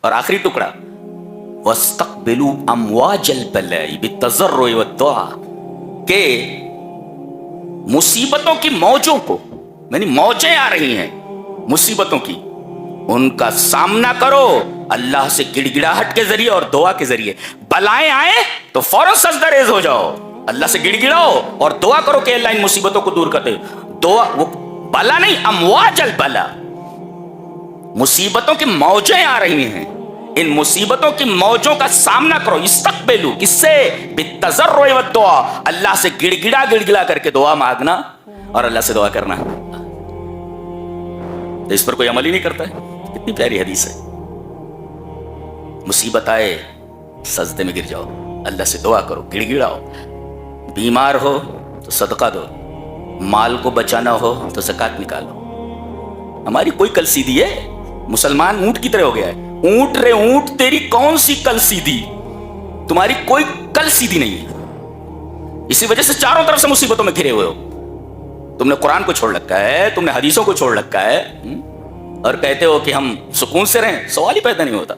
اور آخری ٹکڑا وَاسْتَقْبِلُوا أَمْوَاجَ الْبَلَاءِ بِالتَّضَرُّعِ وَالدُّعَاءِ، کہ مصیبتوں کی موجوں کو، یعنی موجیں آ رہی ہیں مصیبتوں کی، ان کا سامنا کرو اللہ سے گڑ گڑاہٹ کے ذریعے اور دعا کے ذریعے. بلائیں آئیں تو فوراً سجدہ ریز ہو جاؤ، اللہ سے گڑ گڑاؤ اور دعا کرو کہ اللہ ان مصیبتوں کو دور کر دے. دعا، وہ بلا نہیں، امواج البلا، مصیبتوں کی موجیں آ رہی ہیں، ان مصیبتوں کی موجوں کا سامنا کرو. استقبلوا، کس سے؟ بالتضرع والدعاء، اللہ سے گڑ گڑا کر کے دعا مانگنا اور اللہ سے دعا کرنا. تو اس پر کوئی عمل ہی نہیں کرتا ہے. کتنی پیاری حدیث ہے. مصیبت آئے سجدے میں گر جاؤ، اللہ سے دعا کرو، گڑ گڑاؤ. بیمار ہو تو صدقہ دو، مال کو بچانا ہو تو زکوٰۃ نکالو. ہماری کوئی کل سیدھی ہے؟ مسلمان اونٹ کی طرح ہو گیا ہے. اونٹ رے اونٹ، تیری کون سی کل سیدھی؟ تمہاری کوئی کل سیدھی نہیں ہے. اسی وجہ سے چاروں طرف سے مصیبتوں میں گھرے ہوئے ہو. تم نے قرآن کو چھوڑ رکھا ہے، تم نے حدیثوں کو چھوڑ رکھا ہے، اور کہتے ہو کہ ہم سکون سے رہیں. سوال ہی پیدا نہیں ہوتا.